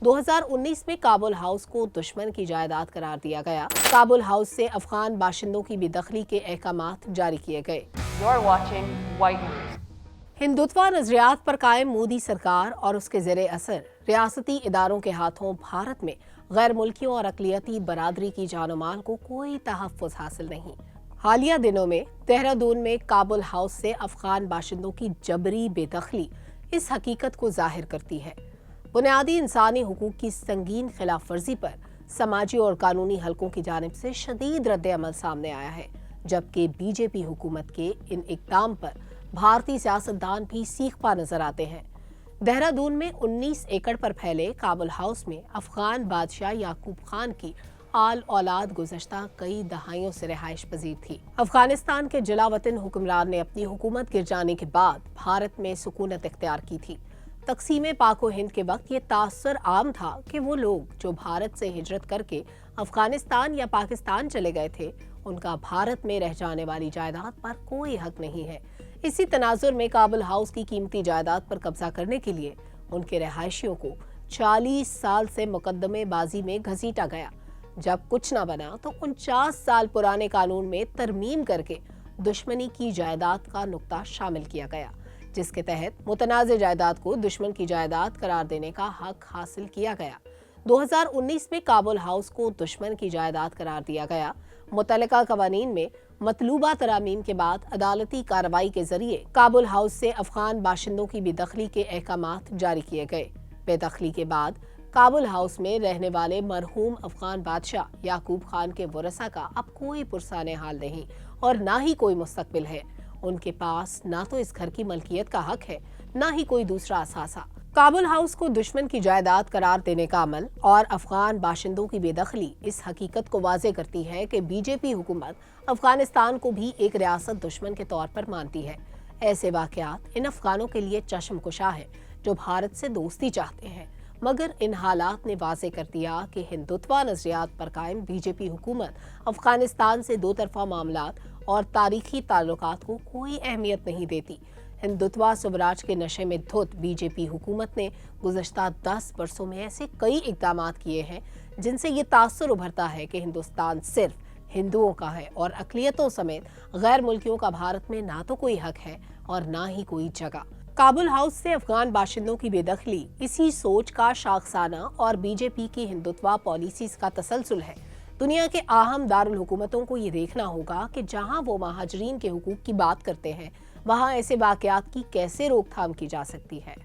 2019 में काबुल हाउस को दुश्मन की जायदाद करार दिया गया। काबुल हाउस से अफगान बाशिंदों की बेदखली के अहकामात जारी किए गए। You're watching White News. Hindutva नजरियात पर कायम मोदी सरकार और उसके ज़ेरे असर रियासती इदारों के हाथों भारत में गैर मुल्कियों और अक़लियती बरादरी की जानो माल को कोई तहफ़्फ़ुज़ हासिल नहीं। हालिया दिनों में देहरादून में काबुल हाउस से अफगान बाशिंदों की जबरी बेदखली इस हकीकत को जाहिर करती है। बुनियादी इंसानी हुकूक की संगीन खिलाफ वर्जी पर समाजी और कानूनी हलकों की जानिब से शदीद रद्द अमल सामने आया है, जबकि बीजेपी हुकूमत के इन इक़दाम पर भारतीय सियासतदान भी सीख पा नजर आते हैं। देहरादून में 19 एकड़ पर फैले काबुल हाउस में अफगान बादशाह याकूब खान की आल औलाद गुज़श्ता कई दहाइयों से रिहाइश पजीर थी। अफगानिस्तान के जलावतन हुक्मरान ने अपनी हुकूमत गिर जाने के बाद भारत में सुकूनत इख्तियार की थी। तक़सीम पाको हिंद के वक्त ये तासर आम था कि वो लोग जो भारत से हिजरत करके अफगानिस्तान या पाकिस्तान चले गए थे, उनका भारत में रह जाने वाली जायदाद पर कोई हक नहीं है। इसी तनाजुर में काबुल हाउस की कीमती जायदाद पर कब्जा करने के लिए उनके रहायशियों को 40 साल से मुकदमेबाजी में घसीटा गया। जब कुछ न बना तो 49 साल पुराने कानून में तरमीम करके दुश्मनी की जायदाद का नुक्ता शामिल किया गया, जिसके तहत मुतनाज़ जायदाद को दुश्मन की जायदाद करार देने का हक हासिल किया गया। 2019 में काबुल हाउस को दुश्मन की जायदाद करार दिया गया। मुतल्लिका कवानीन में मतलूबा तरामीम के बाद अदालती कार्रवाई के जरिए काबुल हाउस से अफगान बाशिंदों की बेदखली के अहकामात जारी किए गए। बेदखली के बाद काबुल हाउस में रहने वाले मरहूम अफगान बादशाह याकूब खान के वरसा का अब कोई पुरसाने हाल नहीं और ना ही कोई मुस्तकबिल है। उनके पास ना तो इस घर की मलकियत का हक है, ना ही कोई दूसरा असासा। काबुल हाउस को दुश्मन की जायदाद करार देने का अमल और अफगान बाशिंदों की बेदखली इस हकीकत को वाज़े करती है कि बीजेपी हुकूमत अफगानिस्तान को भी एक रियासत दुश्मन के तौर पर मानती है। ऐसे वाक़यात इन अफगानों के लिए चश्मकुशा है जो भारत से दोस्ती चाहते हैं, मगर इन हालात ने वाज़े कर दिया कि हिंदुत्व नजरियात पर कायम बीजेपी हुकूमत अफगानिस्तान से दो तरफा मामलात और तारीखी ताल्लुकात को कोई अहमियत नहीं देती। हिंदुत्व स्वराज के नशे में धुत बीजेपी हुकूमत ने गुज़श्ता 10 बरसों में ऐसे कई इक़दामात किए हैं जिनसे ये तासुर उभरता है कि हिंदुस्तान सिर्फ हिंदुओं का है और अक़लियतों समेत गैर मुल्कियों का भारत में ना तो कोई हक है और ना ही कोई जगह। काबुल हाउस से अफगान बाशिंदों की बेदखली इसी सोच का शाखसाना और बीजेपी की हिंदुत्व पॉलिसीज का तसलसल है। दुनिया के अहम दारुल हुकूमतों को ये देखना होगा कि जहां वो महाजरीन के हुकूक की बात करते हैं, वहां ऐसे वाक़यात की कैसे रोकथाम की जा सकती है।